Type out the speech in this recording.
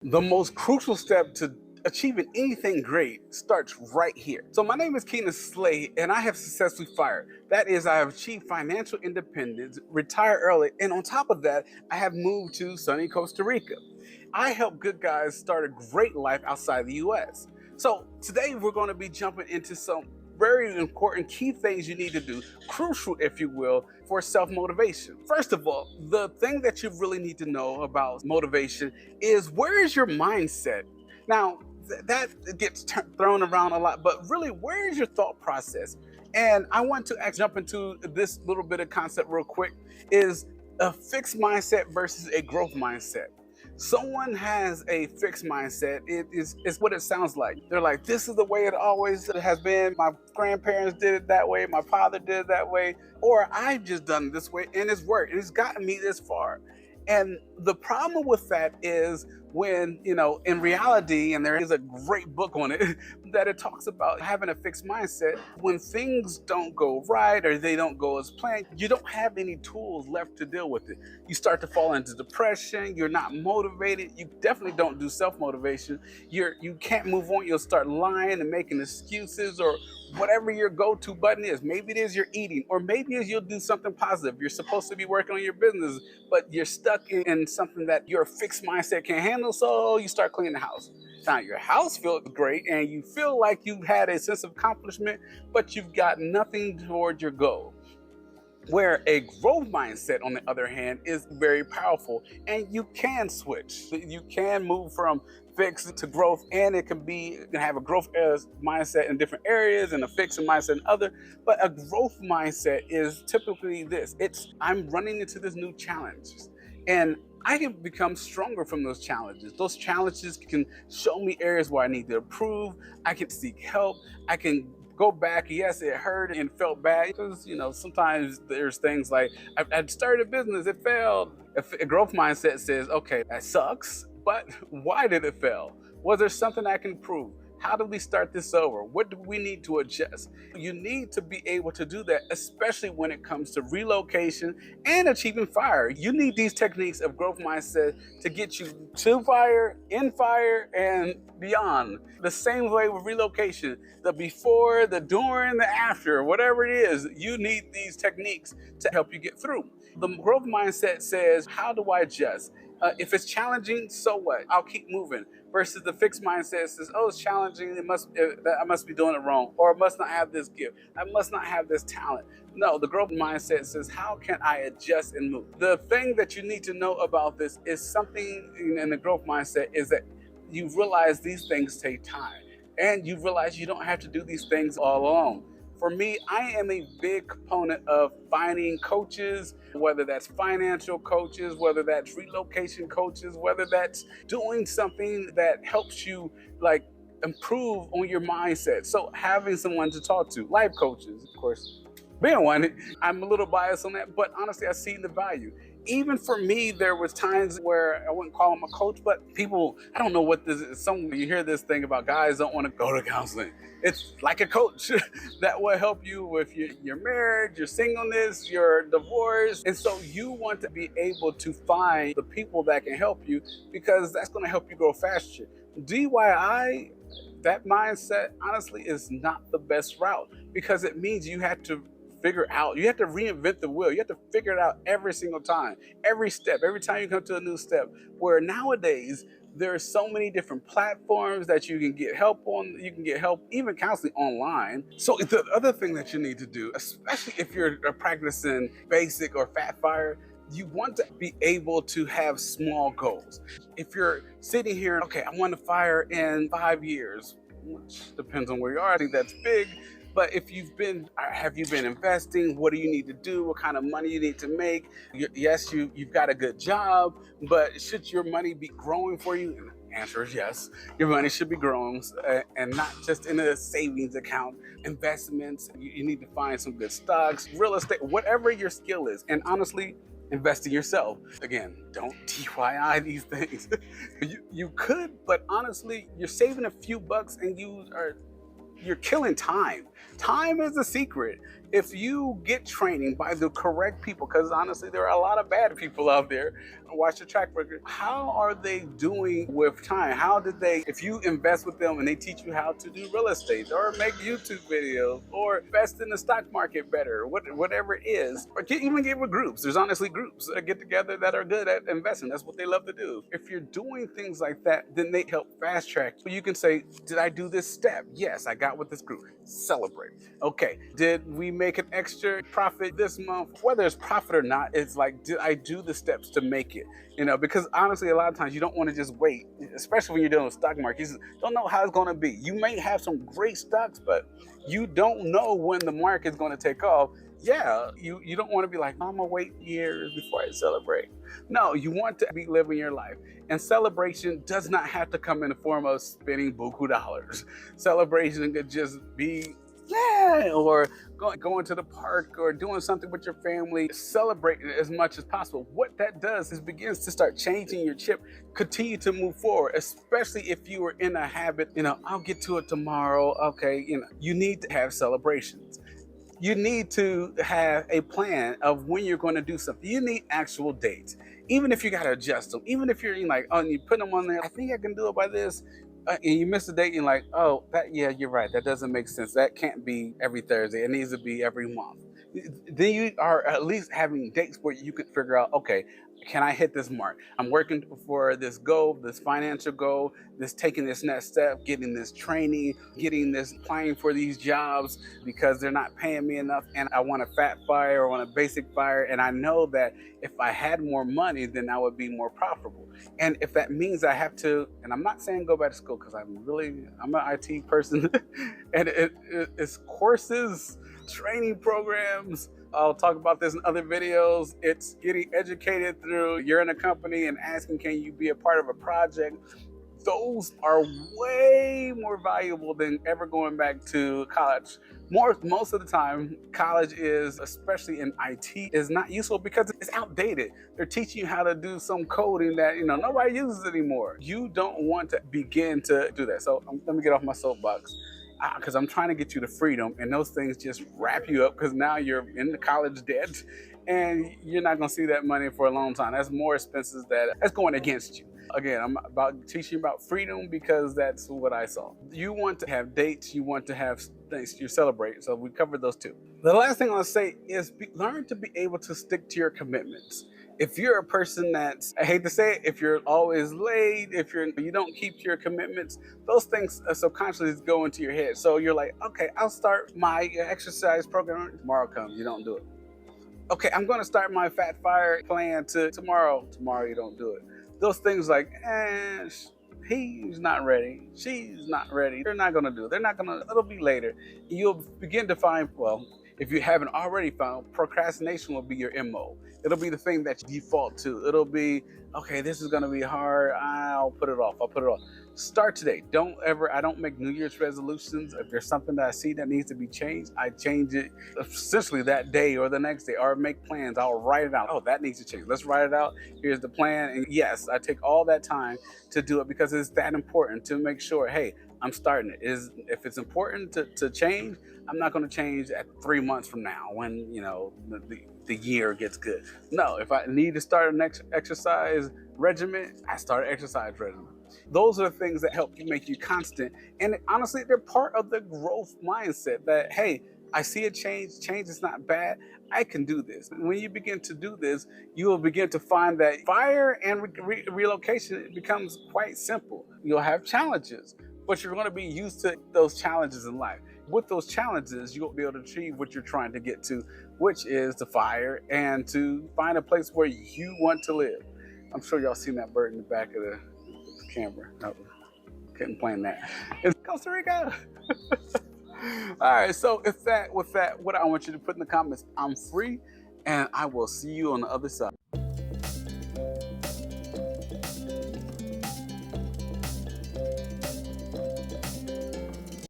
The most crucial step to achieving anything great starts right here. So my name is Keanon Slade, and I have successfully fired. That is, I have achieved financial independence, retired early, and on top of that, I have moved to sunny Costa Rica. I help good guys start a great life outside the US. So today we're going to be jumping into some very important key things you need to do, crucial, if you will, for self motivation. First of all, the thing that you really need to know about motivation is where is your mindset? Now, that gets thrown around a lot, but really, where is your thought process? And I want to jump into this little bit of concept real quick is a fixed mindset versus a growth mindset. Someone has a fixed mindset, it's what it sounds like. They're like, this is the way it always has been. My grandparents did it that way, my father did it that way, or I've just done it this way and it's worked and it's gotten me this far. And the problem with that is when, in reality, and there is a great book on it, that it talks about having a fixed mindset. When things don't go right or they don't go as planned, you don't have any tools left to deal with it. You start to fall into depression. You're not motivated. You definitely don't do self-motivation. You can't move on. You'll start lying and making excuses or whatever your go-to button is. Maybe it is you're eating, or maybe it is you'll do something positive. You're supposed to be working on your business, but you're stuck in something that your fixed mindset can't handle, so you start cleaning the house. Now your house feels great and you feel like you've had a sense of accomplishment, but you've got nothing toward your goal. Where a growth mindset, on the other hand, is very powerful, and you can switch. You can move from fixed to growth, and it can have a growth mindset in different areas and a fixed mindset in other. But a growth mindset is typically this: I'm running into this new challenge, and I can become stronger from those challenges. Those challenges can show me areas where I need to improve. I can seek help. I can go back. Yes, it hurt and felt bad because, sometimes there's things like I started a business, it failed. A growth mindset says, okay, that sucks, but why did it fail? Was there something I can improve? How do we start this over? What do we need to adjust? You need to be able to do that, especially when it comes to relocation and achieving FIRE. You need these techniques of growth mindset to get you to FIRE, in FIRE, and beyond. The same way with relocation, the before, the during, the after, whatever it is, you need these techniques to help you get through. The growth mindset says, how do I adjust? If it's challenging, so what? I'll keep moving. Versus the fixed mindset says, oh, it's challenging. I must be doing it wrong, or I must not have this gift. I must not have this talent. No, the growth mindset says, how can I adjust and move? The thing that you need to know about this is something in the growth mindset is that you realize these things take time, and you realize you don't have to do these things all alone. For me, I am a big component of finding coaches, whether that's financial coaches, whether that's relocation coaches, whether that's doing something that helps you improve on your mindset. So having someone to talk to, life coaches, of course, being one, I'm a little biased on that, but honestly, I see the value. Even for me, there was times where I wouldn't call them a coach, but people, I don't know what this is. You hear this thing about guys don't want to go to counseling. It's like a coach that will help you with your marriage, your singleness, your divorce. And so you want to be able to find the people that can help you, because that's going to help you grow faster. DIY, that mindset, honestly, is not the best route, because it means you have to reinvent the wheel. You have to figure it out every single time, every step, every time you come to a new step. Where nowadays, there are so many different platforms that you can get help on. You can get help, even counseling online. So the other thing that you need to do, especially if you're practicing basic or FIRE, you want to be able to have small goals. If you're sitting here, okay, I want to FIRE in 5 years, which depends on where you are. I think that's big. But have you been investing? What do you need to do? What kind of money you need to make? Yes, you've got a good job, but should your money be growing for you? And the answer is yes. Your money should be growing, and not just in a savings account. Investments, you need to find some good stocks, real estate, whatever your skill is. And honestly, invest in yourself. Again, don't DIY these things. You could, but honestly, you're saving a few bucks and you're killing time. Time is the secret. If you get training by the correct people, because honestly, there are a lot of bad people out there, watch your track record. How are they doing with time? How did they, if you invest with them and they teach you how to do real estate or make YouTube videos or invest in the stock market better, whatever it is, or even get with groups. There's honestly groups that get together that are good at investing. That's what they love to do. If you're doing things like that, then they help fast track. So you can say, did I do this step? Yes, I got with this group. Celebrate. Okay, did we make an extra profit this month? Whether it's profit or not, it's like, did I do the steps to make it? Because honestly, a lot of times you don't want to just wait, especially when you're dealing with stock market. You just don't know how it's going to be. You may have some great stocks, but you don't know when the market's going to take off. Yeah, you don't want to be like, I'm gonna wait years before I celebrate. No, you want to be living your life. And celebration does not have to come in the form of spending buku dollars. Celebration could just be, yeah, or going to the park or doing something with your family. Celebrate as much as possible. What that does is begins to start changing your chip, continue to move forward, especially if you are in a habit, I'll get to it tomorrow. Okay, you need to have celebrations. You need to have a plan of when you're going to do something. You need actual dates. Even if you got to adjust them, even if you're like, oh, you put them on there, I think I can do it by this, and you miss a date, you're like, oh, yeah, you're right. That doesn't make sense. That can't be every Thursday. It needs to be every month. Then you are at least having dates where you can figure out, okay, can I hit this mark? I'm working for this goal, this financial goal, this taking this next step, getting this training, getting this applying for these jobs because they're not paying me enough. And I want a fat FIRE or want a basic FIRE. And I know that if I had more money, then I would be more profitable. And if that means I have to, and I'm not saying go back to school because I'm an IT person and it's courses, training programs. I'll talk about this in other videos. It's getting educated through you're in a company and asking, can you be a part of a project? Those are way more valuable than ever going back to college. Most of the time, college is, especially in IT, is not useful because it's outdated. They're teaching you how to do some coding that nobody uses anymore. You don't want to begin to do that. So let me get off my soapbox, because I'm trying to get you to freedom, and those things just wrap you up because now you're in the college debt and you're not going to see that money for a long time. That's more expenses that's going against you. Again, I'm about teaching you about freedom because that's what I saw. You want to have dates, you want to have things you celebrate. So we covered those two. The last thing I'll say is learn to be able to stick to your commitments. If you're a person that's, I hate to say it, if you're always late, if you don't keep to your commitments, those things subconsciously go into your head. So you're like, okay, I'll start my exercise program. Tomorrow comes, you don't do it. Okay, I'm going to start my fat FIRE plan to tomorrow. Tomorrow you don't do it. Those things like, he's not ready, she's not ready, they're not going to do it. It'll be later. You'll begin to find, well, if you haven't already found, procrastination will be your MO. It'll be the thing that you default to. It'll be, okay, this is going to be hard. I'll put it off. Start today. I don't make New Year's resolutions. If there's something that I see that needs to be changed, I change it essentially that day or the next day, or make plans. I'll write it out. Oh, that needs to change. Let's write it out. Here's the plan. And yes, I take all that time to do it because it's that important to make sure, hey, I'm starting it. If it's important to change, I'm not going to change at 3 months from now when the year gets good. No, if I need to start an exercise regimen, I start an exercise regimen. Those are the things that help you make you constant. And honestly, they're part of the growth mindset that, hey, I see a change is not bad. I can do this. And when you begin to do this, you will begin to find that FIRE and relocation becomes quite simple. You'll have challenges, but you're going to be used to those challenges in life. With those challenges, you'll be able to achieve what you're trying to get to, which is to FIRE and to find a place where you want to live. I'm sure y'all seen that bird in the back of the camera. No, couldn't plan that. It's Costa Rica. All right, so with that, what I want you to put in the comments, I'm free, and I will see you on the other side.